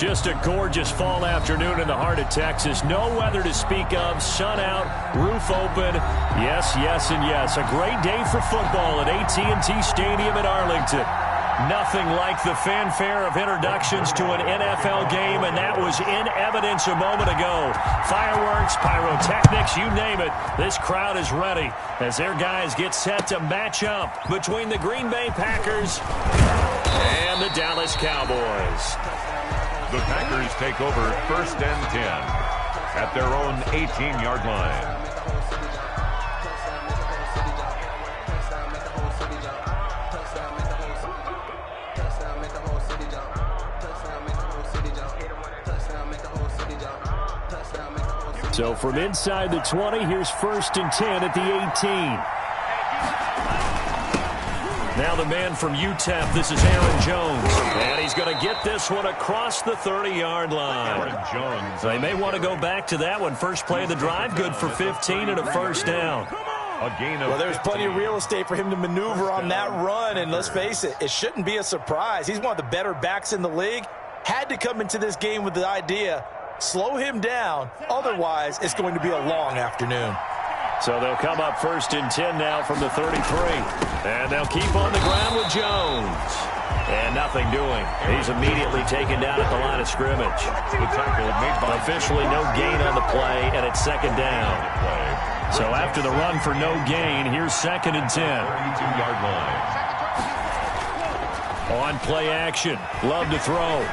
Just a gorgeous fall afternoon in the heart of Texas. No weather to speak of. Sun out, roof open. Yes, yes, and yes. A great day for football at AT&T Stadium in Arlington. Nothing like the fanfare of introductions to an NFL game, and that was in evidence a moment ago. Fireworks, pyrotechnics, you name it. This crowd is ready as their guys get set to match up between the Green Bay Packers and the Dallas Cowboys. The Packers take over 1st and 10 at their own 18-yard line. So from inside the 20, here's 1st and 10 at the 18. Now the man from UTEP, this is Aaron Jones. And he's going to get this one across the 30-yard line. Aaron Jones. They may want to go back to that one. First play of the drive, good for 15 and a first down. Well, there's plenty of real estate for him to maneuver on that run. And let's face it, it shouldn't be a surprise. He's one of the better backs in the league. Had to come into this game with the idea, slow him down. Otherwise, it's going to be a long afternoon. So they'll come up 1st and 10 now from the 33. And they'll keep on the ground with Jones. And nothing doing. He's immediately taken down at the line of scrimmage. The tackle made by officially no gain on the play, and it's 2nd down. So after the run for no gain, here's 2nd and 10. 32-yard line. On play action. Love to throw.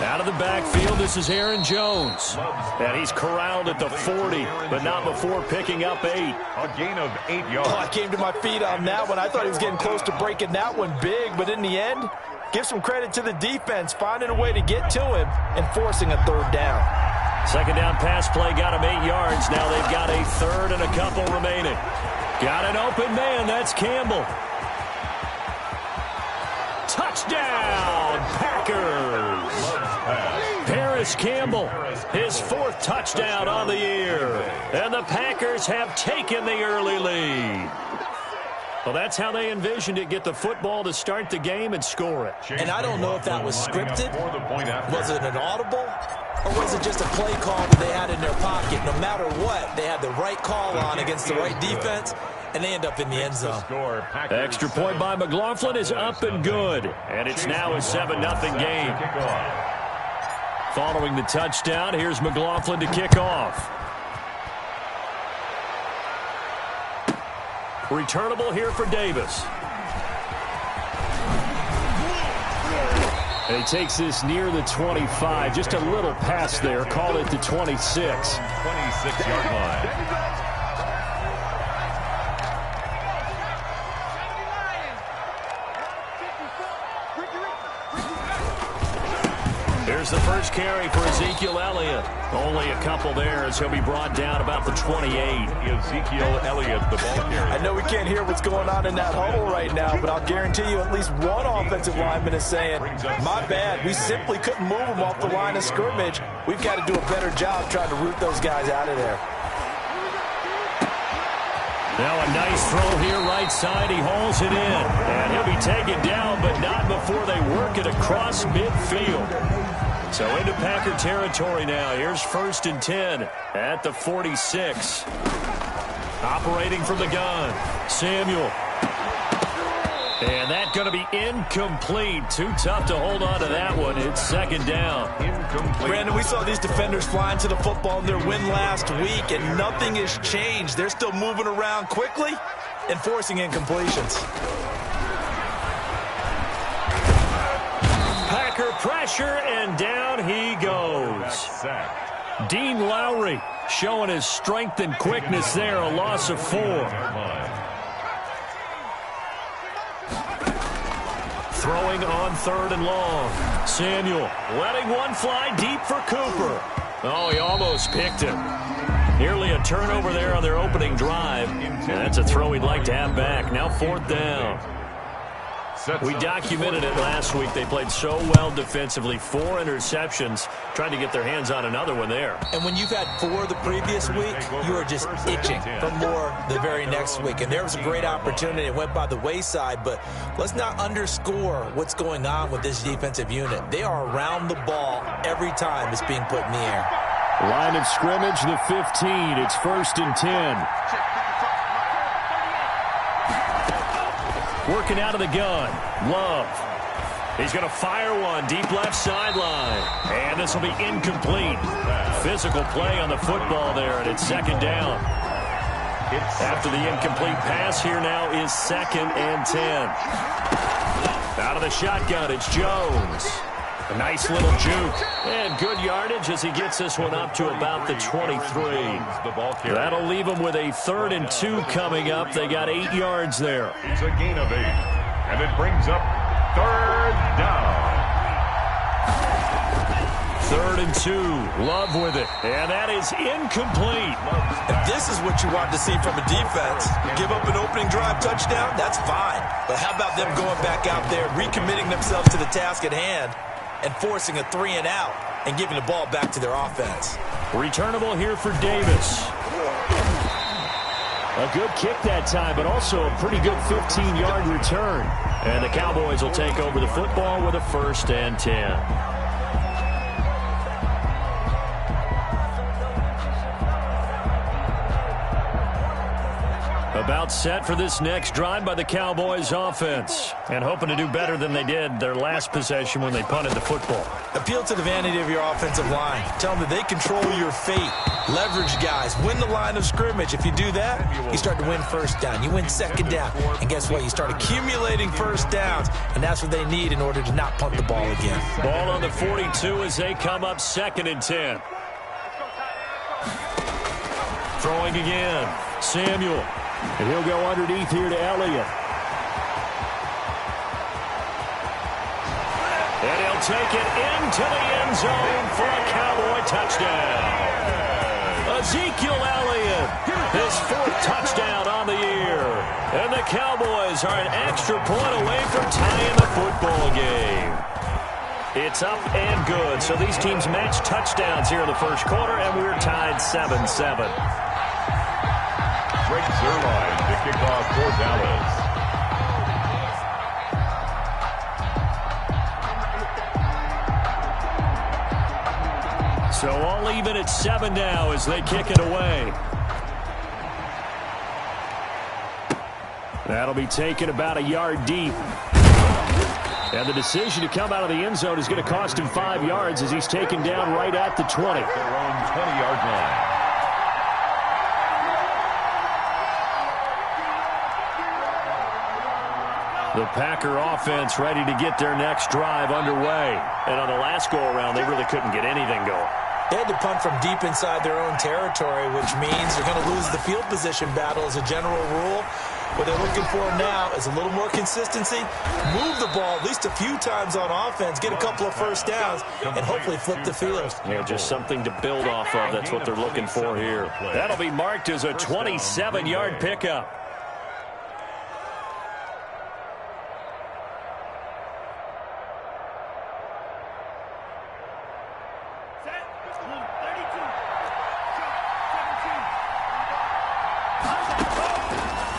Out of the backfield, this is Aaron Jones. And he's corralled at the 40, but not before picking up 8. A gain of 8 yards. Oh, I came to my feet on that one. I thought he was getting close to breaking that one big, but in the end, give some credit to the defense, finding a way to get to him and forcing a 3rd down. 2nd down pass play got him 8 yards. Now they've got a 3rd and a couple remaining. Got an open man. That's Campbell. Touchdown, Packers. Paris Campbell, his 4th touchdown on the year. And the Packers have taken the early lead. Well, that's how they envisioned it, get the football to start the game and score it. And I don't know if that was scripted. Was it an audible? Or was it just a play call that they had in their pocket? No matter what, they had the right call on against the right defense, and they end up in the end zone. Extra point by McLaughlin is up and good. And it's now a 7-0 game. Following the touchdown, here's McLaughlin to kick off. Returnable here for Davis. And he takes this near the 25. Just a little pass there. Call it the 26. 26-yard line. Here's the first carry for Ezekiel Elliott. Only a couple there as he'll be brought down about the 28. Ezekiel Elliott, the ball carrier. I know we can't hear what's going on in that huddle right now, but I'll guarantee you at least one offensive lineman is saying, my bad, we simply couldn't move them off the line of scrimmage. We've got to do a better job trying to root those guys out of there. Now a nice throw here, right side. He hauls it in. And he'll be taken down, but not before they work it across midfield. So into Packer territory now. Here's 1st and 10 at the 46. Operating from the gun, Samuel. And that's going to be incomplete. Too tough to hold on to that one. It's 2nd down. Incomplete. Brandon, we saw these defenders flying to the football in their win last week, and nothing has changed. They're still moving around quickly and forcing incompletions. Packer pressure, and down he goes. Dean Lowry showing his strength and quickness there. A loss of 4. Throwing on 3rd and long. Samuel letting one fly deep for Cooper. Oh, he almost picked it. Nearly a turnover there on their opening drive. And that's a throw he'd like to have back. Now 4th down. We documented it last week. They played so well defensively. 4 interceptions, trying to get their hands on another one there. And when you've had 4 the previous week, you are just itching for more the very next week. And there was a great opportunity. It went by the wayside, but let's not underscore what's going on with this defensive unit. They are around the ball every time it's being put in the air. Line of scrimmage, the 15. It's 1st and 10. Working out of the gun. Love. He's going to fire one deep left sideline. And this will be incomplete. Physical play on the football there, and it's 2nd down. After the incomplete pass, here now is 2nd and 10. Out of the shotgun, it's Jones. A nice little juke. And good yardage as he gets this one up to about the 23. That'll leave him with a 3rd and 2 coming up. They got 8 yards there. It's a gain of 8. And it brings up 3rd down. 3rd and 2. Love with it. And that is incomplete. If this is what you want to see from a defense, give up an opening drive touchdown, that's fine. But how about them going back out there, recommitting themselves to the task at hand, and forcing a 3 and out and giving the ball back to their offense. Returnable here for Davis. A good kick that time, but also a pretty good 15-yard return. And the Cowboys will take over the football with a 1st and 10. About set for this next drive by the Cowboys offense. And hoping to do better than they did their last possession when they punted the football. Appeal to the vanity of your offensive line. Tell them that they control your fate. Leverage guys. Win the line of scrimmage. If you do that, you start to win 1st down. You win 2nd down. And guess what? You start accumulating 1st downs. And that's what they need in order to not punt the ball again. Ball on the 42 as they come up 2nd and 10. Throwing again. Samuel. And he'll go underneath here to Elliott. And he'll take it into the end zone for a Cowboy touchdown. Ezekiel Elliott, his 4th touchdown on the year. And the Cowboys are an extra point away from tying the football game. It's up and good. So these teams match touchdowns here in the 1st quarter, and we're tied 7-7. Greg Zuerlein to kick off for Dallas. So all even at 7 now as they kick it away. That'll be taken about a yard deep. And the decision to come out of the end zone is going to cost him 5 yards as he's taken down right at the 20. Their own 20-yard line. The Packer offense ready to get their next drive underway. And on the last go-around, they really couldn't get anything going. They had to punt from deep inside their own territory, which means they're going to lose the field position battle as a general rule. What they're looking for now is a little more consistency, move the ball at least a few times on offense, get a couple of 1st downs, and hopefully flip the field. Yeah, just something to build off of. That's what they're looking for here. That'll be marked as a 27-yard pickup.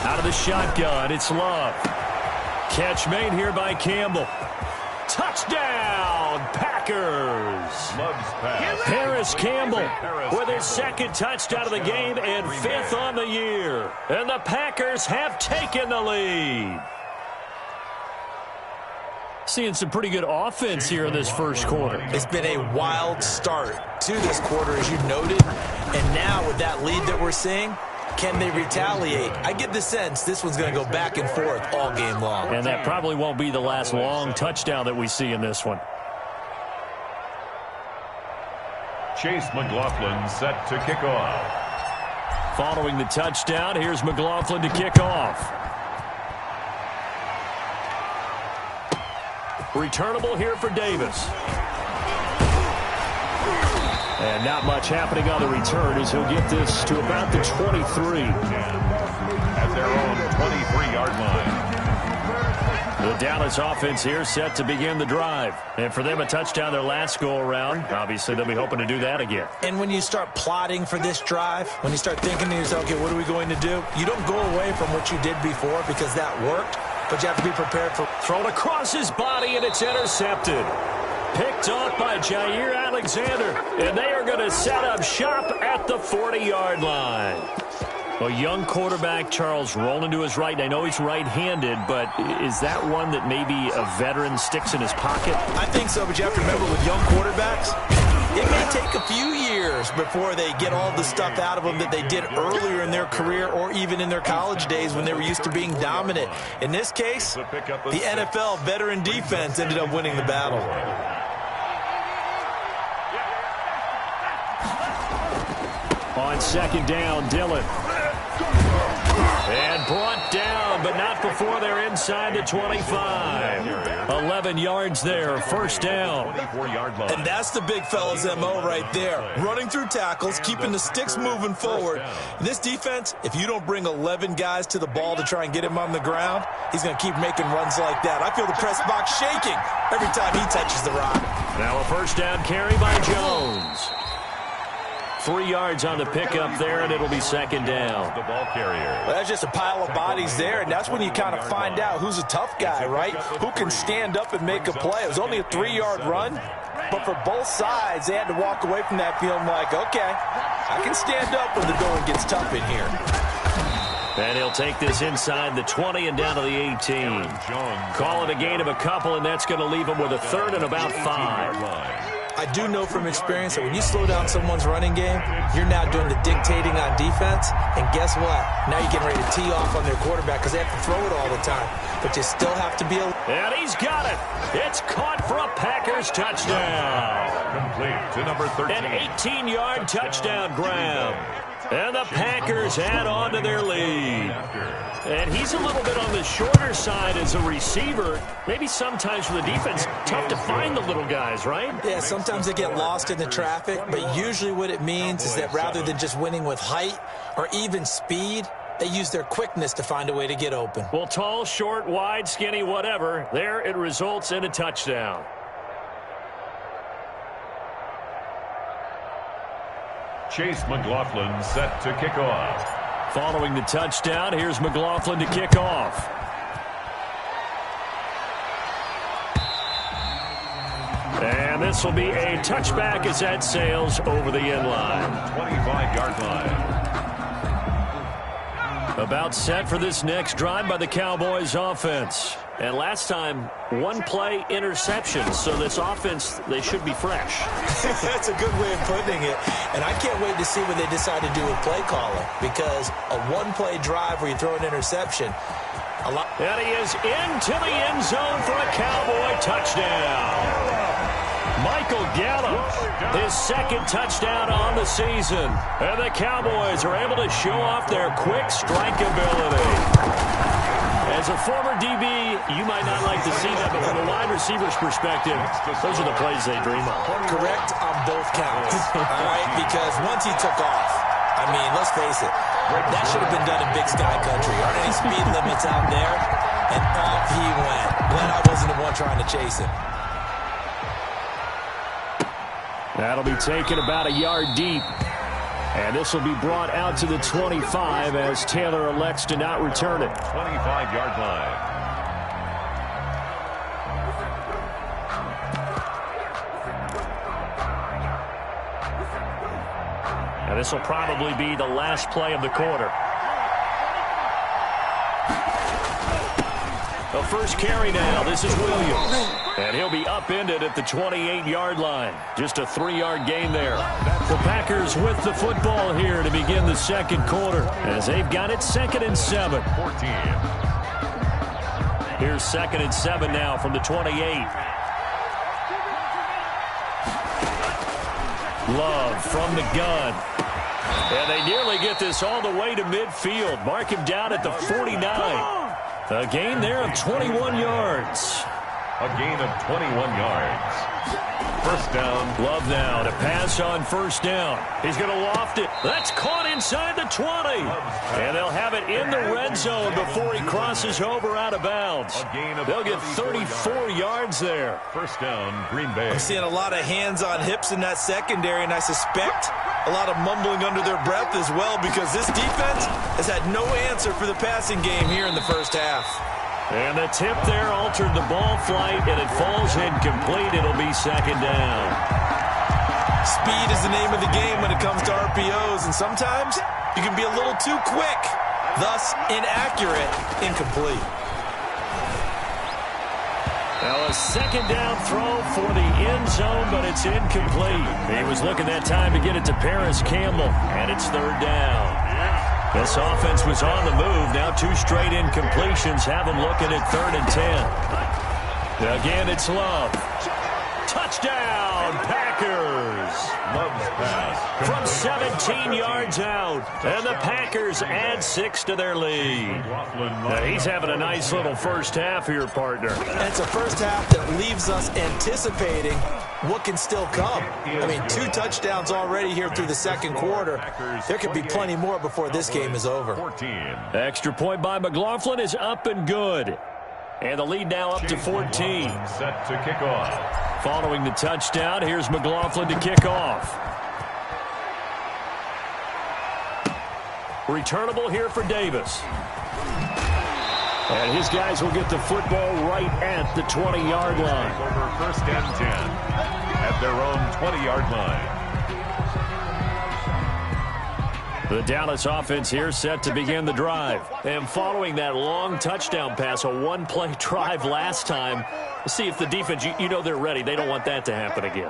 Out of the shotgun, it's Love. Catch made here by Campbell. Touchdown, Packers. Harris Campbell with his 2nd touchdown of the game and 5th on the year. And the Packers have taken the lead. Seeing some pretty good offense here in this 1st quarter. It's been a wild start to this quarter, as you noted. And now with that lead that we're seeing, can they retaliate? I get the sense this one's going to go back and forth all game long. And that probably won't be the last long touchdown that we see in this one. Chase McLaughlin set to kick off. Following the touchdown, here's McLaughlin to kick off. Returnable here for Davis. And not much happening on the return as he'll get this to about the 23. At their own 23-yard line. The Dallas offense here set to begin the drive. And for them, a touchdown their last go-around. Obviously, they'll be hoping to do that again. And when you start plotting for this drive, when you start thinking to yourself, okay, what are we going to do? You don't go away from what you did before because that worked, but you have to be prepared for... Thrown across his body, and it's intercepted. Picked off by Jair Alexander. And they are going to set up shop at the 40-yard line. A young quarterback, Charles, rolling to his right. I know he's right-handed, but is that one that maybe a veteran sticks in his pocket? I think so, but you have to remember with young quarterbacks, it may take a few years before they get all the stuff out of them that they did earlier in their career or even in their college days when they were used to being dominant. In this case, the NFL veteran defense ended up winning the battle. On second down, Dillon. And brought down, but not before they're inside the 25. 11 yards there, first down. And that's the big fella's MO right there. Running through tackles, keeping the sticks moving forward. This defense, if you don't bring 11 guys to the ball to try and get him on the ground, he's going to keep making runs like that. I feel the press box shaking every time he touches the rock. Now a first down carry by Jones. 3 yards on the pickup there, and it'll be second down. The ball carrier. Well, that's just a pile of bodies there, and that's when you kind of find out who's a tough guy, right? Who can stand up and make a play. It was only a 3-yard run, but for both sides, they had to walk away from that feeling like, okay, I can stand up when the going gets tough in here. And he'll take this inside the 20 and down to the 18. Call it a gain of a couple, and that's going to leave him with a third and about 5. I do know from experience that when you slow down someone's running game, you're now doing the dictating on defense. And guess what? Now you're getting ready to tee off on their quarterback because they have to throw it all the time. But you still have to be a... And he's got it. It's caught for a Packers touchdown. Complete to number 13. An 18-yard touchdown grab. And the Packers add on to their lead. And he's a little bit on the shorter side as a receiver. Maybe sometimes for the defense, tough to find the little guys, right? Yeah, sometimes they get lost in the traffic, but usually what it means is that rather than just winning with height or even speed, they use their quickness to find a way to get open. Well, tall, short, wide, skinny, whatever, there it results in a touchdown. Chase McLaughlin set to kick off. Following the touchdown, here's McLaughlin to kick off. And this will be a touchback as that sails over the end line. 25-yard line. About set for this next drive by the Cowboys offense. And last time, one-play interception. So this offense, they should be fresh. That's a good way of putting it. And I can't wait to see what they decide to do with play calling. Because a one-play drive where you throw an interception. And he is into the end zone for a Cowboy touchdown. Michael Gallup, his second touchdown on the season. And the Cowboys are able to show off their quick strike ability. As a former DB, you might not like to see that, but from a wide receiver's perspective, those are the plays they dream of. Correct on both counts, all right? Because once he took off, I mean, let's face it, that should have been done in Big Sky Country. Aren't any speed limits out there? And off he went. Glad I wasn't the one trying to chase him. That'll be taken about a yard deep. And this will be brought out to the 25 as Taylor elects to not return it. 25-yard line. And this will probably be the last play of the quarter. The first carry now. This is Williams. And he'll be upended at the 28-yard line. Just a 3-yard gain there. The Packers with the football here to begin the second quarter as they've got it 2nd and 7. 14. Here's 2nd and 7 now from the 28. Love from the gun. And they nearly get this all the way to midfield. Mark him down at the 49. A gain there of 21 yards. A gain of 21 yards. First down. Love now to pass on first down. He's going to loft it. That's caught inside the 20. And they'll have it in the red zone before he crosses over out of bounds. They'll get 34 yards there. First down, Green Bay. I'm seeing a lot of hands on hips in that secondary, and I suspect a lot of mumbling under their breath as well, because this defense has had no answer for the passing game here in the first half. And the tip there altered the ball flight, and it falls incomplete. It'll be second down. Speed is the name of the game when it comes to RPOs, and sometimes you can be a little too quick, thus inaccurate, incomplete. Now a second down throw for the end zone, but it's incomplete. He was looking that time to get it to Paris Campbell, and it's third down. This offense was on the move. Now 2 straight incompletions have them looking at 3rd and 10. Again, it's Love. Touchdown, Packers. Love's pass From 17 yards out. And the Packers add 6 to their lead. Now he's having a nice little first half here, partner. And it's a first half that leaves us anticipating what can still come. I mean, 2 touchdowns already here through the second quarter. There could be plenty more before this game is over. 14. Extra point by McLaughlin is up and good. And the lead now up to 14. Set to kick off. Following the touchdown, here's McLaughlin to kick off. Returnable here for Davis. And his guys will get the football right at the 20-yard line. Over first and 10 at their own 20-yard line. The Dallas offense here set to begin the drive. And following that long touchdown pass, a one-play drive last time, see if the defense, you know they're ready. They don't want that to happen again.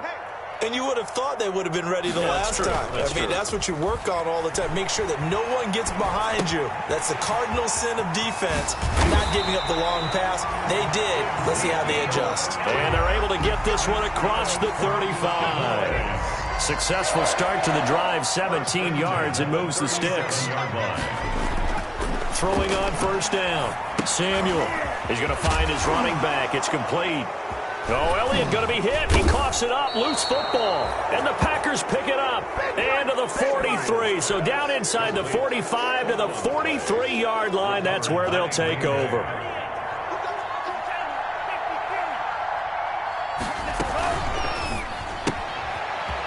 And you would have thought they would have been ready the last time. I mean, that's what you work on all the time. Make sure that no one gets behind you. That's the cardinal sin of defense, not giving up the long pass. They did. Let's see how they adjust. And they're able to get this one across the 35. Successful start to the drive, 17 yards, and moves the sticks. Throwing on first down. Samuel. He's going to find his running back. It's complete. Oh, Elliott going to be hit. He coughs it up. Loose football. And the Packers pick it up. And to the 43. So down inside the 45 to the 43-yard line. That's where they'll take over.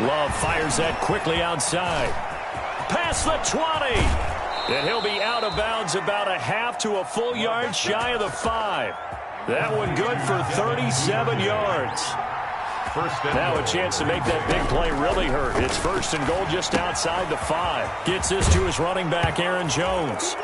Love fires that quickly outside. Past the 20. And he'll be out of bounds about a half to a full yard shy of the 5. That one good for 37 yards. Now a chance to make that big play really hurt. It's first and goal just outside the 5. Gets this to his running back, Aaron Jones.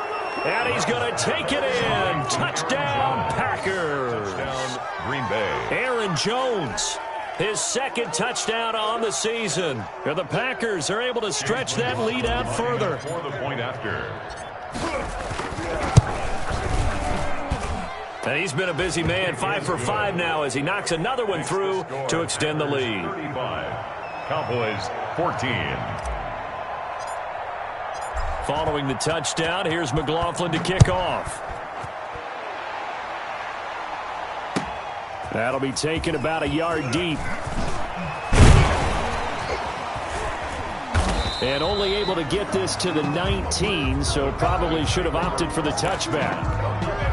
And he's going to take it in. Touchdown, Packers. Touchdown, Green Bay. Aaron Jones, his second touchdown on the season. And the Packers are able to stretch that lead out further. For the point after. And he's been a busy man, 5 for 5 now as he knocks another one through to extend the lead. 35. Cowboys 14. Following the touchdown, here's McLaughlin to kick off. That'll be taken about a yard deep. And only able to get this to the 19, so probably should have opted for the touchback.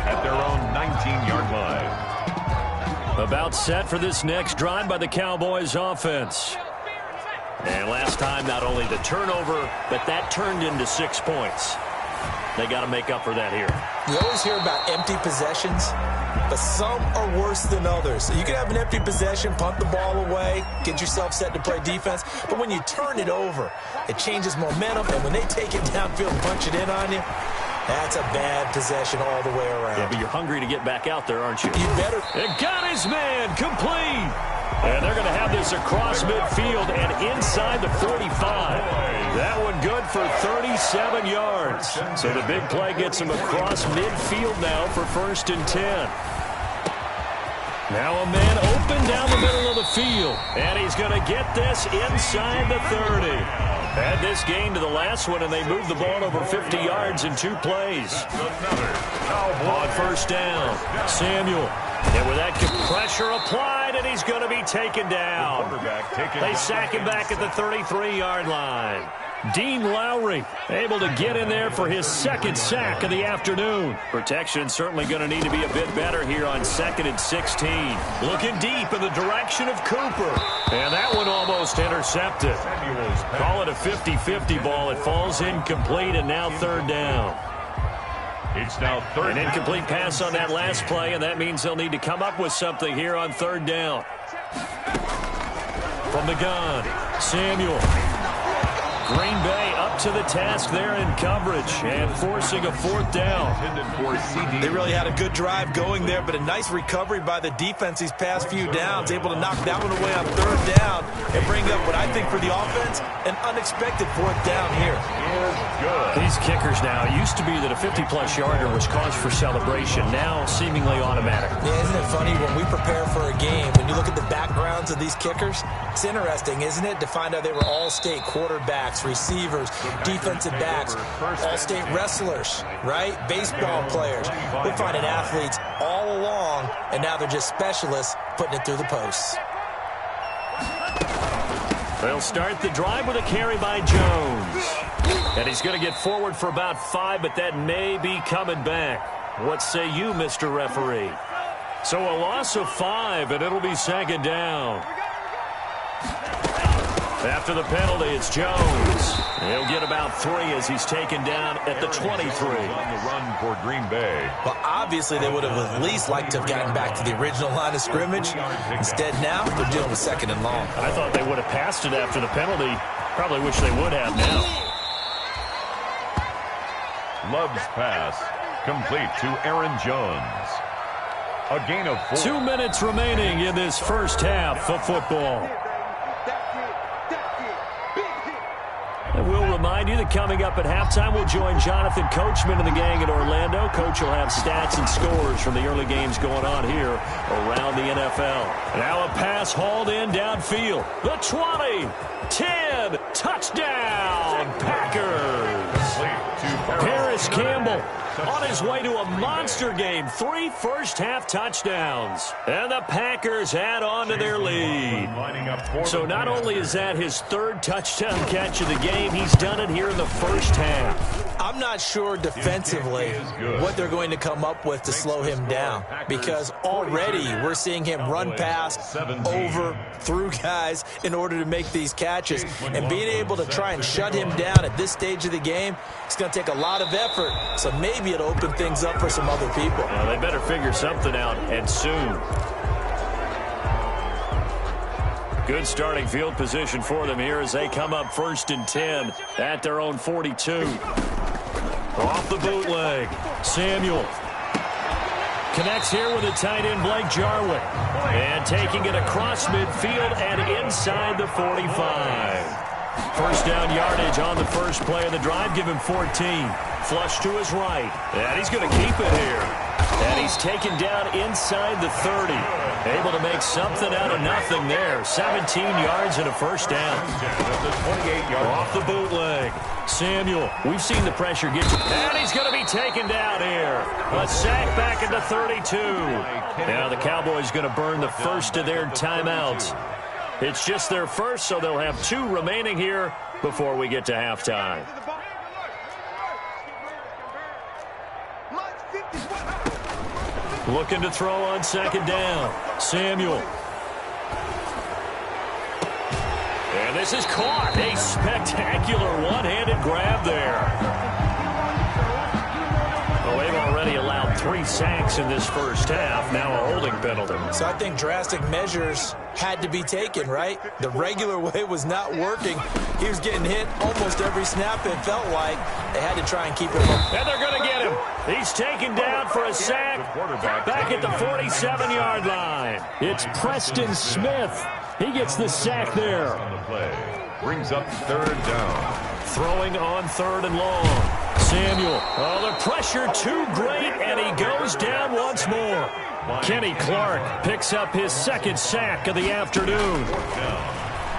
At their own 19-yard line. About set for this next drive by the Cowboys offense. And last time, not only the turnover, but that turned into 6 points. They got to make up for that here. You always hear about empty possessions, but some are worse than others. You can have an empty possession, punt the ball away, get yourself set to play defense, but when you turn it over, it changes momentum, and when they take it downfield and punch it in on you, that's a bad possession all the way around. Yeah, but you're hungry to get back out there, aren't you? You better. And got his man complete. And they're going to have this across midfield and inside the 45. That one good for 37 yards. So the big play gets him across midfield now for first and 10. Now a man open down the middle of the field. And he's going to get this inside the 30. Add this gain to the last one, and they moved the ball over 50 yards in 2 plays. On first down, Samuel. And with that pressure applied, and he's going to be taken down. They sack him back at the 33-yard line. Dean Lowry able to get in there for his second sack of the afternoon. Protection certainly going to need to be a bit better here on 2nd and 16. Looking deep in the direction of Cooper. And that one almost intercepted. Call it a 50-50 ball. It falls incomplete, and now 3rd down. It's now 3rd. An incomplete pass on that last play, and that means they'll need to come up with something here on 3rd down. From the gun, Samuel. Green Bay up to the task there in coverage and forcing a 4th down. They really had a good drive going there, but a nice recovery by the defense these past few downs, able to knock that one away on 3rd down and bring up what I think for the offense, an unexpected 4th down here. These kickers now, it used to be that a 50-plus yarder was cause for celebration, now seemingly automatic. Yeah, isn't it funny when we prepare for a game, when you look at the backgrounds of these kickers, it's interesting, isn't it, to find out they were all-state quarterbacks, receivers, defensive backs, all-state wrestlers, right? Baseball players. We're finding athletes all along, and now they're just specialists putting it through the posts. They'll start the drive with a carry by Jones. And he's going to get forward for about 5, but that may be coming back. What say you, Mr. Referee? So a loss of 5, and it'll be 2nd down. After the penalty, it's Jones. He'll get about 3 as he's taken down at the 23. On the run for Green Bay. Well, obviously they would have at least liked to have gotten back to the original line of scrimmage. Instead, now they're dealing with 2nd and long. I thought they would have passed it after the penalty. Probably wish they would have now. Love's pass complete to Aaron Jones. A gain of 4. 2 minutes remaining in this first half of football. And we'll remind you that coming up at halftime, we'll join Jonathan Coachman and the gang in Orlando. Coach will have stats and scores from the early games going on here around the NFL. Now a pass hauled in downfield. The 20, 10, touchdown, Packers. Paris Campbell on his way to a monster game. 3 first-half touchdowns. And the Packers add on to their lead. So not only is that his 3rd touchdown catch of the game, he's done it here in the first half. I'm not sure defensively what they're going to come up with to slow him down, because already we're seeing him run past, over, through guys in order to make these catches. And being able to try and shut him down at this stage of the game, it's going to take a lot of effort. So maybe it'll open things up for some other people. Well, they better figure something out, and soon. Good starting field position for them here as they come up 1st and 10 at their own 42. Off the bootleg, Samuel connects here with a tight end, Blake Jarwin, and taking it across midfield and inside the 45. First down yardage on the first play of the drive. Give him 14. Flush to his right. And he's going to keep it here. And he's taken down inside the 30. Able to make something out of nothing there. 17 yards and a first down. Off the bootleg. Samuel, we've seen the pressure get you. And he's going to be taken down here. A sack back at the 32. Now the Cowboys going to burn the first of their timeouts. It's just their first, so they'll have 2 remaining here before we get to halftime. Looking to throw on 2nd down. Samuel. And this is caught. A spectacular one-handed grab there. Well, they've already allowed 3 sacks in this first half. Now a holding penalty. So I think drastic measures had to be taken, right? The regular way was not working. He was getting hit almost every snap, it felt like. They had to try and keep him up. And they're going to get him. He's taken down for a sack back at the 47-yard line. It's Preston Smith. He gets the sack there. On the play. Brings up 3rd down. Throwing on 3rd and long. Samuel. Oh, the pressure too great, and he goes down once more. Kenny Clark picks up his 2nd sack of the afternoon.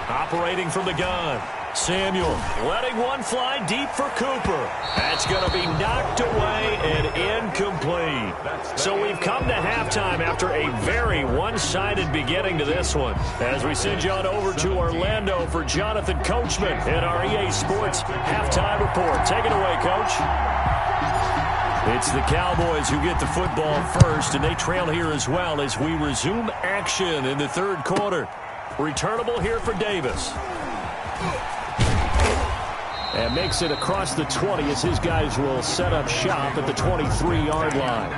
Operating from the gun. Samuel letting one fly deep for Cooper. That's going to be knocked away and incomplete. So we've come to halftime after a very one-sided beginning to this one. As we send you on over to Orlando for Jonathan Coachman in our EA Sports Halftime Report. Take it away, Coach. It's the Cowboys who get the football first, and they trail here as well as we resume action in the third quarter. Returnable here for Davis. And makes it across the 20 as his guys will set up shop at the 23-yard line.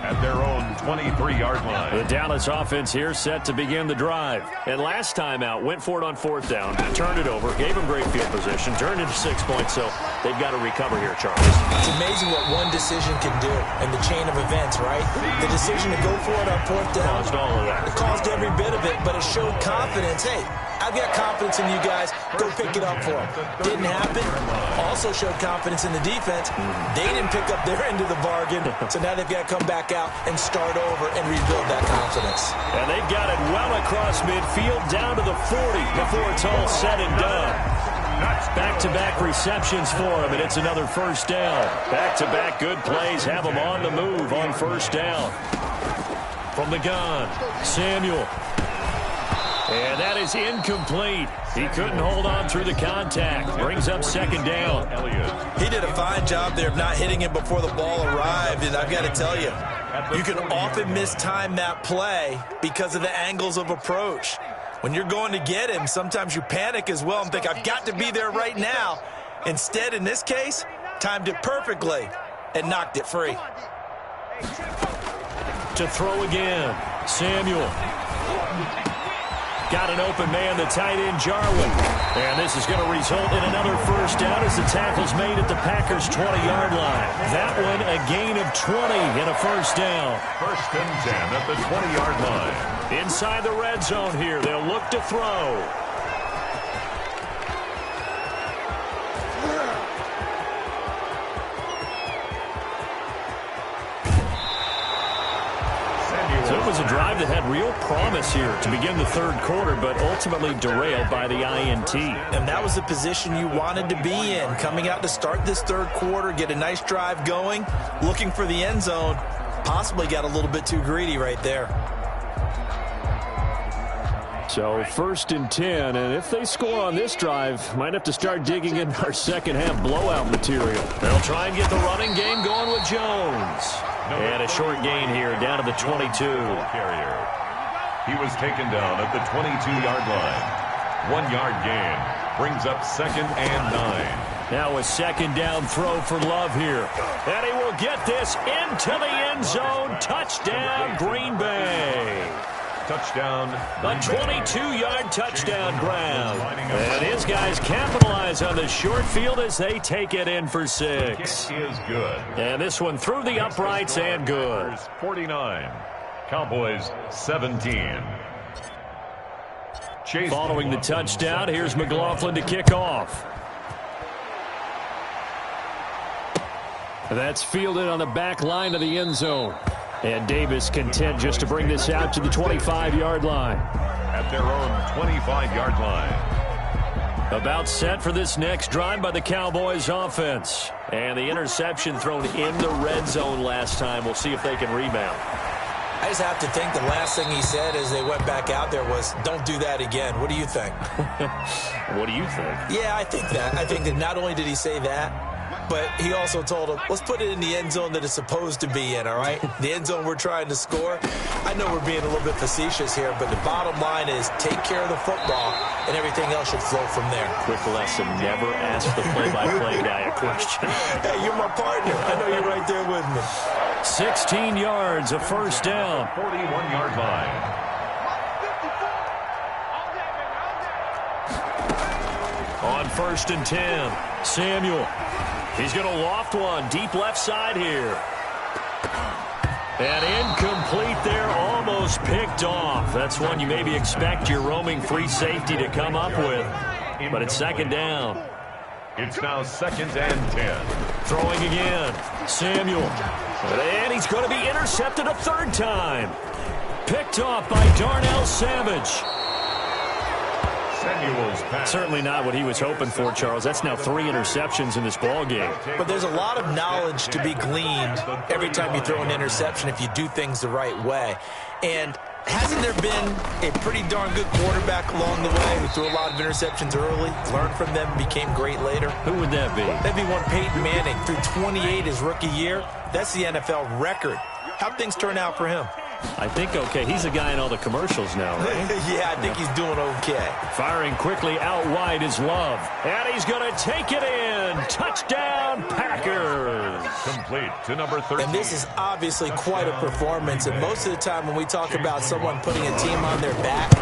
At their own 23-yard line. The Dallas offense here set to begin the drive. And last time out, went for it on fourth down, turned it over, gave them great field position, turned into 6 points, so they've got to recover here, Charles. It's amazing what one decision can do in the chain of events, right? The decision to go for it on fourth down. Caused all of that. It caused every bit of it, but it showed confidence. Hey, I've got confidence in you guys. Go pick it up for them. Didn't happen. Also showed confidence in the defense. They didn't pick up their end of the bargain, so now they've got to come back out and start over and rebuild that confidence. And they've got it well across midfield down to the 40 before it's all said and done. Back-to-back receptions for him, and it's another first down. Back-to-back good plays have them on the move on first down. From the gun, Samuel. And that is incomplete. He couldn't hold on through the contact. Brings up second down. He did a fine job there of not hitting him before the ball arrived, and I've got to tell you, you can often mistime that play because of the angles of approach. When you're going to get him, sometimes you panic as well and think, I've got to be there right now. Instead, in this case, timed it perfectly and knocked it free. To throw again, Samuel. Got an open man, the tight end, Jarwin. And this is going to result in another first down as the tackle's made at the Packers' 20-yard line. That one a gain of 20 and a first down. First and 10 at the 20-yard line. Inside the red zone here, they'll look to throw. So it was a drive that had real promise here to begin the third quarter, but ultimately derailed by the INT. And that was the position you wanted to be in, coming out to start this third quarter, get a nice drive going, looking for the end zone. Possibly got a little bit too greedy right there. So first and 10, and if they score on this drive, might have to start digging in our second half blowout material. They'll try and get the running game going with Jones. And a short gain here down to the 22. Carrier. He was taken down at the 22-yard line. 1 yard gain brings up second and 9. Now a second down throw for Love here. And he will get this into the end zone. Touchdown, Green Bay. Touchdown. A 22-yard touchdown ground. And his guys capitalize on the short field as they take it in for 6. Kick is good. And this one through the uprights and good. 49. Cowboys 17. Chase Following the touchdown, here's McLaughlin to kick off. That's fielded on the back line of the end zone. And Davis content just to bring this out to the 25-yard line. At their own 25-yard line. About set for this next drive by the Cowboys offense. And the interception thrown in the red zone last time. We'll see if they can rebound. I just have to think the last thing he said as they went back out there was, don't do that again. What do you think? What do you think? Yeah, I think that. I think that not only did he say that, but he also told him, let's put it in the end zone that it's supposed to be in, all right? The end zone we're trying to score. I know we're being a little bit facetious here, but the bottom line is take care of the football, and everything else should flow from there. Quick lesson, never ask the play-by-play guy a question. Hey, you're my partner. I know you're right there with me. 16 yards, a first down. 41-yard line. On first and 10, Samuel. He's going to loft one deep left side here. And incomplete there, almost picked off. That's one you maybe expect your roaming free safety to come up with. But it's second down. It's now second and 10. Throwing again, Samuel. And he's going to be intercepted a third time. Picked off by Darnell Savage. Samuel's pass. Certainly not what he was hoping for, Charles. That's now 3 interceptions in this ball game. But there's a lot of knowledge to be gleaned every time you throw an interception if you do things the right way. And hasn't there been a pretty darn good quarterback along the way who threw a lot of interceptions early, learned from them, became great later? Who would that be? That'd be one Peyton Manning. Threw 28 his rookie year. That's the NFL record. How'd things turn out for him? I think okay. He's a guy in all the commercials now, right? Yeah, I think he's doing okay. Firing quickly out wide is Love. And he's going to take it in. Touchdown, Packers. Complete to number 13. And this is obviously quite a performance. And most of the time when we talk about someone putting a team on their back,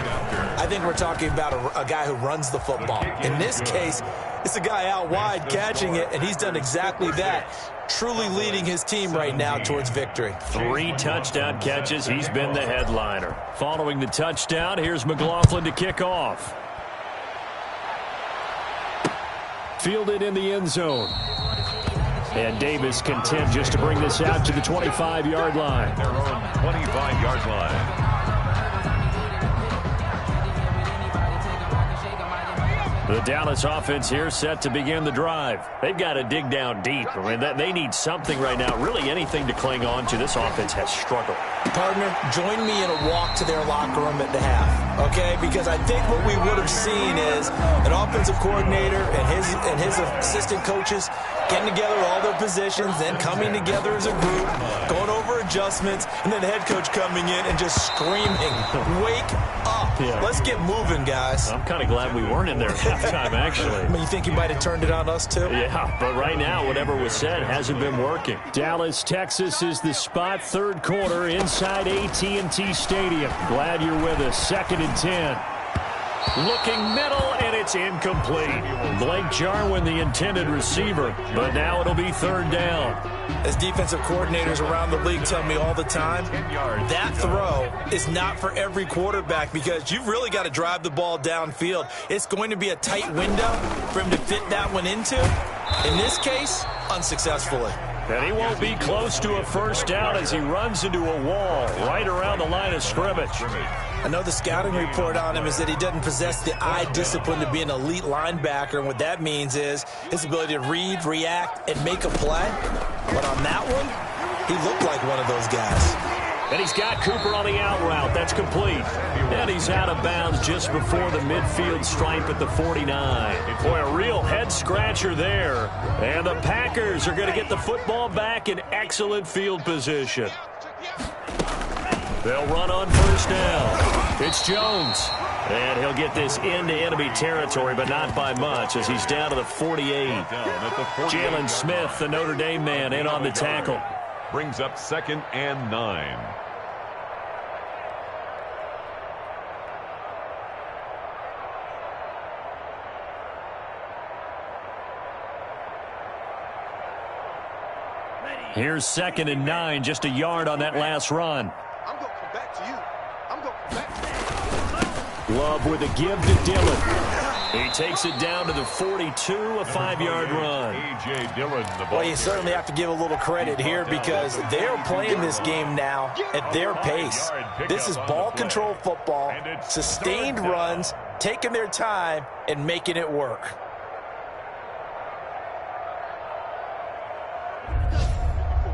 I think we're talking about a guy who runs the football. In this case, it's a guy out wide catching it, and he's done exactly that. Truly leading his team right now towards victory. 3 touchdown catches. He's been the headliner. Following the touchdown, here's McLaughlin to kick off. Fielded in the end zone. And Davis content just to bring this out to the 25-yard line. Their own 25-yard line. The Dallas offense here set to begin the drive. They've got to dig down deep. I mean, they need something right now, really anything to cling on to. This offense has struggled. Partner, join me in a walk to their locker room at the half, okay? Because I think what we would have seen is an offensive coordinator and his assistant coaches getting together all their positions, then coming together as a group, going over adjustments, and then the head coach coming in and just screaming, wake up. Yeah. Let's get moving, guys. I'm kind of glad we weren't in there at halftime, actually. I mean, you think you might have turned it on us, too? Yeah, but right now, whatever was said hasn't been working. Dallas, Texas is the spot, third quarter, inside AT&T Stadium. Glad you're with us. 2nd and 10. Looking middle, and it's incomplete. Blake Jarwin, the intended receiver, but now it'll be 3rd down. As defensive coordinators around the league tell me all the time, that throw is not for every quarterback because you've really got to drive the ball downfield. It's going to be a tight window for him to fit that one into. In this case, unsuccessfully. And he won't be close to a 1st down as he runs into a wall right around the line of scrimmage. I know the scouting report on him is that he doesn't possess the eye discipline to be an elite linebacker, and what that means is his ability to read, react, and make a play. But on that one, he looked like one of those guys. And he's got Cooper on the out route. That's complete. And he's out of bounds just before the midfield stripe at the 49. Boy, a real head-scratcher there. And the Packers are going to get the football back in excellent field position. They'll run on 1st down. It's Jones. And he'll get this into enemy territory, but not by much as he's down to the 48. Jalen Smith, the Notre Dame man, in on the tackle. Brings up 2nd and 9. Here's 2nd and 9, just a yard on that last run. I'm going to come back to you. I'm going to come back to you. Love with a give to Dillon. He takes it down to the 42, a 5-yard run. A.J. Dillon, the ball. Well, you certainly have to give a little credit here because they're playing this game now at their pace. This is ball control football, sustained runs, taking their time, and making it work.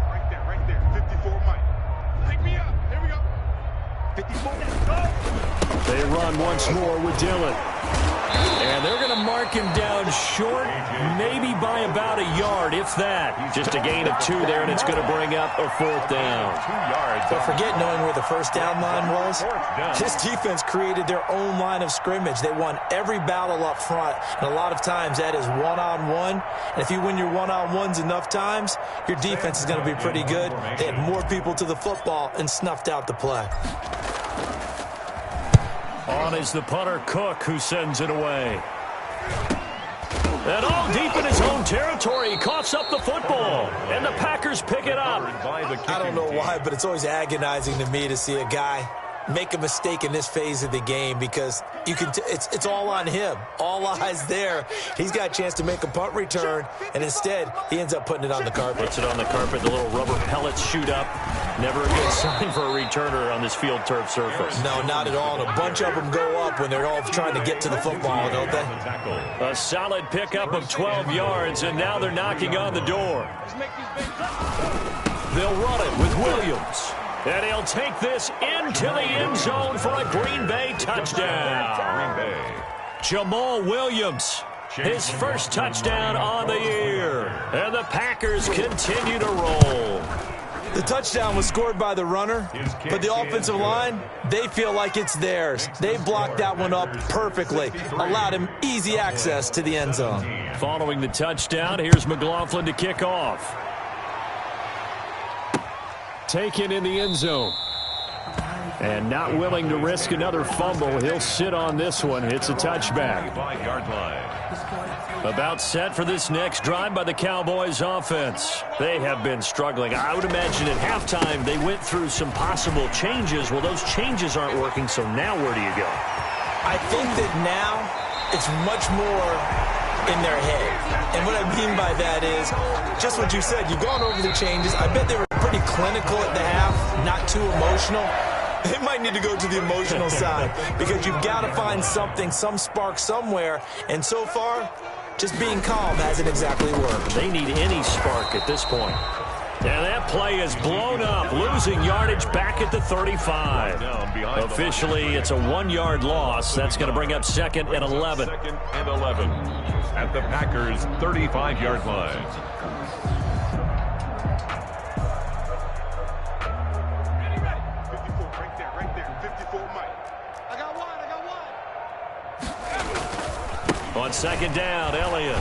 Right there. 54, Mike. Pick me up. Here we go. 54. They run once more with Dillon. And they're going to mark him down short, maybe by about a yard, if that. Just a gain of 2 there, and it's going to bring up a 4th down. 2 yards. But forget knowing where the 1st down line was. This defense created their own line of scrimmage. They won every battle up front, and a lot of times that is one-on-one. And if you win your one-on-ones enough times, your defense is going to be pretty good. They had more people to the football and snuffed out the play. On is the punter, Cook, who sends it away. And all deep in his own territory, he coughs up the football. And the Packers pick it up. I don't know why, but it's always agonizing to me to see a guy make a mistake in this phase of the game because it's all on him. All eyes there. He's got a chance to make a punt return, and instead he ends up putting it on the carpet. Puts it on the carpet. The little rubber pellets shoot up. Never a good sign for a returner on this field turf surface. No, not at all. And a bunch of them go up when they're all trying to get to the football, don't they? A solid pickup of 12 yards, and now they're knocking on the door. They'll run it with Williams. And he'll take this into the end zone for a Green Bay touchdown. Green Bay. Jamal Williams, his first touchdown on the year. And the Packers continue to roll. The touchdown was scored by the runner, but the offensive line, they feel like it's theirs. They blocked that one up perfectly, allowed him easy access to the end zone. Following the touchdown, here's McLaughlin to kick off. Taken in the end zone. And not willing to risk another fumble. He'll sit on this one. It's a touchback. 5-yard line. About set for this next drive by the Cowboys offense. They have been struggling. I would imagine at halftime they went through some possible changes. Well, those changes aren't working, so now where do you go? I think that now it's much more in their head. And what I mean by that is just what you said. You've gone over the changes. I bet they were pretty clinical at the half, not too emotional. They might need to go to the emotional side because you've got to find something, some spark somewhere. And so far, just being calm hasn't exactly worked. They need any spark at this point. And that play is blown up, losing yardage back at the 35. Officially, it's a 1-yard loss. That's going to bring up 2nd and 11. 2nd and 11 at the Packers' 35-yard line. On 2nd down, Elliott.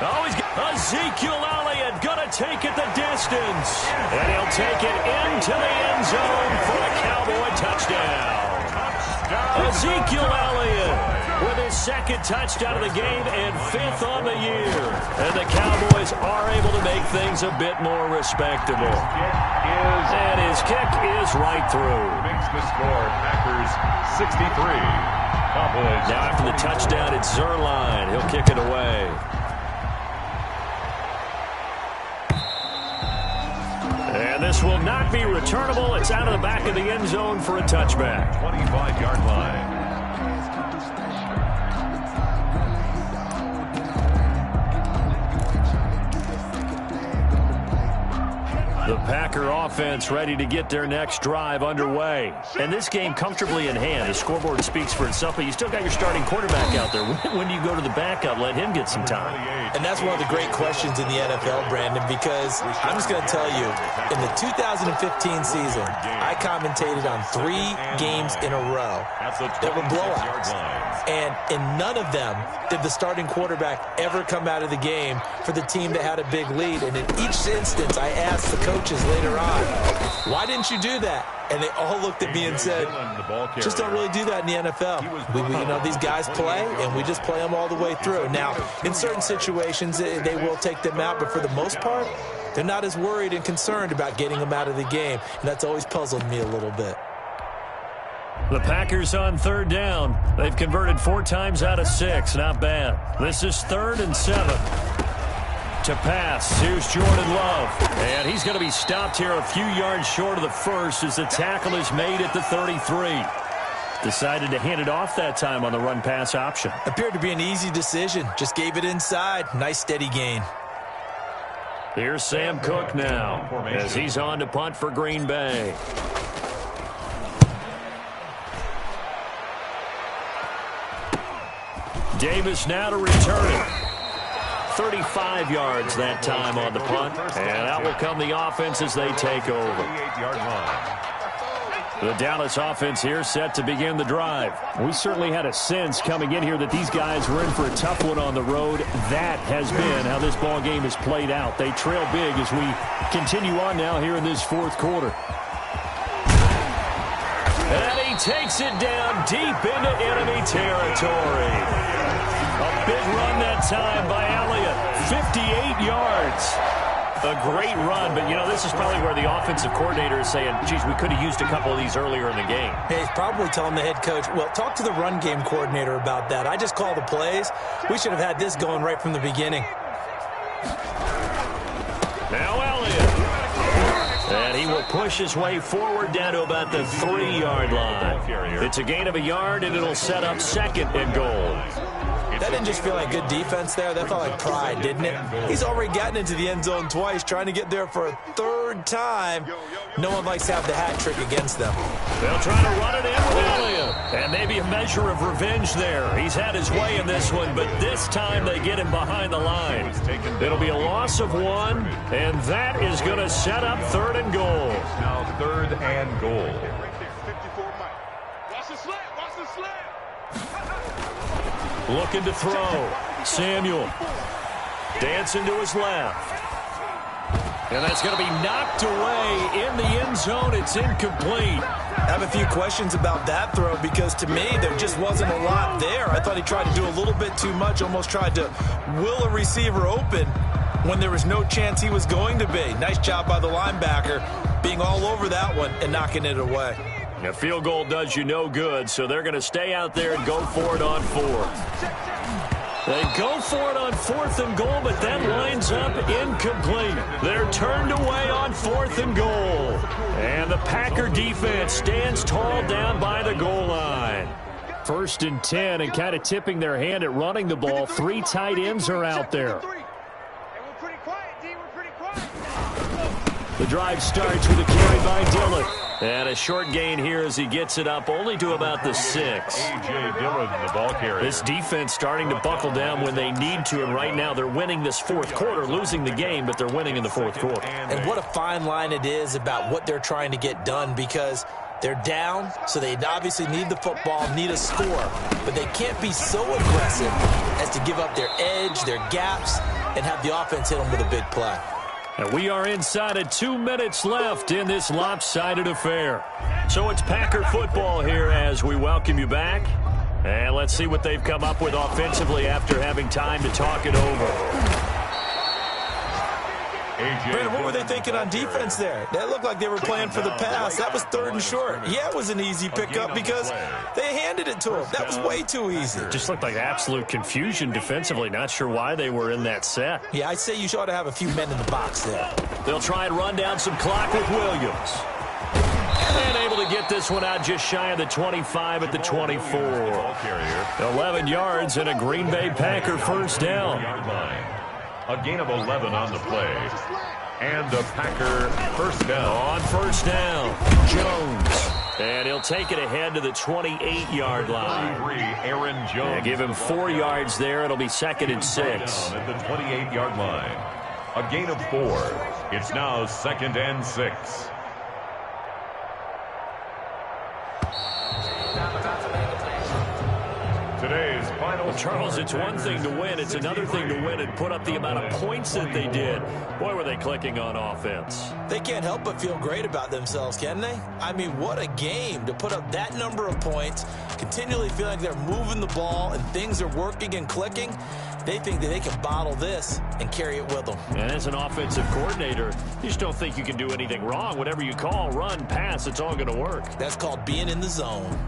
Oh, he's got Ezekiel Elliott going to take it the distance. And he'll take it into the end zone for a Cowboy touchdown. Ezekiel Elliott with his 2nd touchdown of the game and 5th on the year. And the Cowboys are able to make things a bit more respectable. And his kick is right through. Makes the score Packers 63. Cowboys. Now after the touchdown, it's Zerline. He'll kick it away. And this will not be returnable. It's out of the back of the end zone for a touchback. 25-yard line. The Packer offense ready to get their next drive underway. And this game comfortably in hand. The scoreboard speaks for itself, but you still got your starting quarterback out there. When do you go to the backup? Let him get some time. And that's one of the great questions in the NFL, Brandon, because I'm just going to tell you, in the 2015 season, I commentated on 3 games in a row that were blowouts. And in none of them did the starting quarterback ever come out of the game for the team that had a big lead. And in each instance, I asked the coaches later on, why didn't you do that? And they all looked at me and said, just don't really do that in the NFL. You know, these guys play, and we just play them all the way through. Now, in certain situations, they will take them out, but for the most part, they're not as worried and concerned about getting them out of the game. And that's always puzzled me a little bit. The Packers on 3rd down. They've converted 4 times out of 6. Not bad. This is 3rd and 7. To pass, here's Jordan Love. And he's going to be stopped here a few yards short of the first as the tackle is made at the 33. Decided to hand it off that time on the run-pass option. Appeared to be an easy decision. Just gave it inside. Nice steady gain. Here's Sam Cook now as he's on to punt for Green Bay. Davis now to return it. 35 yards that time on the punt. And out will come the offense as they take over. The Dallas offense here set to begin the drive. We certainly had a sense coming in here that these guys were in for a tough one on the road. That has been how this ball game has played out. They trail big as we continue on now here in this 4th quarter. And he takes it down deep into enemy territory. A big run that time by Elliott. 58 yards. A great run, but, you know, this is probably where the offensive coordinator is saying, geez, we could have used a couple of these earlier in the game. Hey, he's probably telling the head coach, well, talk to the run game coordinator about that. I just call the plays. We should have had this going right from the beginning. Now Elliott. And he will push his way forward down to about the 3-yard line. It's a gain of a yard, and it'll set up 2nd and goal. That didn't just feel like good defense there. That felt like pride, didn't it? He's already gotten into the end zone twice, trying to get there for a 3rd time. No one likes to have the hat trick against them. They'll try to run it in with Elliott. And maybe a measure of revenge there. He's had his way in this one, but this time they get him behind the line. It'll be a loss of 1, and that is going to set up 3rd and goal. Now 3rd and goal. Right there, 54 Mike. Watch the slant, watch the slant. Looking to throw. Samuel. Dancing to his left. And that's going to be knocked away in the end zone. It's incomplete. I have a few questions about that throw because, to me, there just wasn't a lot there. I thought he tried to do a little bit too much, almost tried to will a receiver open when there was no chance he was going to be. Nice job by the linebacker being all over that one and knocking it away. A field goal does you no good, so they're going to stay out there and go for it on 4th. They go for it on 4th and goal, but that lines up incomplete. They're turned away on 4th and goal. And the Packer defense stands tall down by the goal line. 1st and 10, and kind of tipping their hand at running the ball. 3 tight ends are out there. The drive starts with a carry by Dillon. And a short gain here as he gets it up only to about the 6. A.J. Dillon, the ball carrier. This defense starting to buckle down when they need to, and right now they're winning this 4th quarter, losing the game, but they're winning in the 4th quarter. And what a fine line it is about what they're trying to get done, because they're down, so they obviously need the football, need a score, but they can't be so aggressive as to give up their edge, their gaps, and have the offense hit them with a big play. And we are inside of 2 minutes left in this lopsided affair. So it's Packer football here as we welcome you back. And let's see what they've come up with offensively after having time to talk it over. Brandon, what were they thinking on defense there? That looked like they were playing for the pass. That was 3rd and short. Yeah, it was an easy pickup because they handed it to him. That was way too easy. Just looked like absolute confusion defensively. Not sure why they were in that set. Yeah, I'd say you ought to have a few men in the box there. They'll try and run down some clock with Williams. And able to get this one out just shy of the 25 at the 24. 11 yards and a Green Bay Packer 1st down. A gain of 11 on the play. And the Packer 1st down. On 1st down, Jones. And he'll take it ahead to the 28-yard line. Aaron Jones. Yeah, give him 4 yards there. It'll be 2nd and 6. At the 28-yard line. A gain of 4. It's now 2nd and 6. Today's final. Well, Charles, it's one thing to win. It's another thing to win and put up the amount of points that they did. Boy, were they clicking on offense. They can't help but feel great about themselves, can they? I mean, what a game to put up that number of points, continually feel like they're moving the ball and things are working and clicking. They think that they can bottle this and carry it with them. And as an offensive coordinator, you just don't think you can do anything wrong. Whatever you call, run, pass, it's all going to work. That's called being in the zone.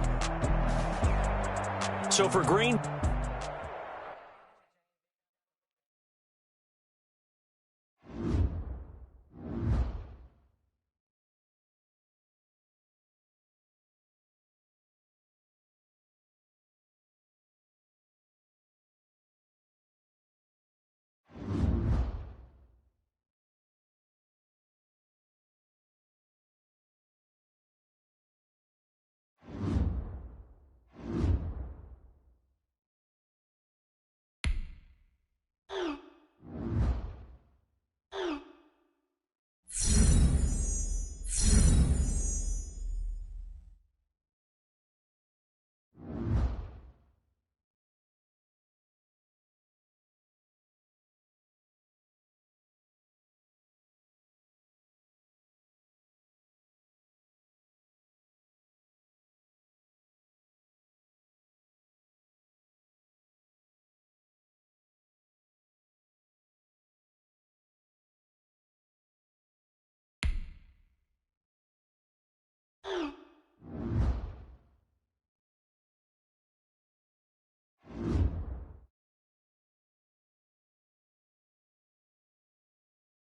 So for Green,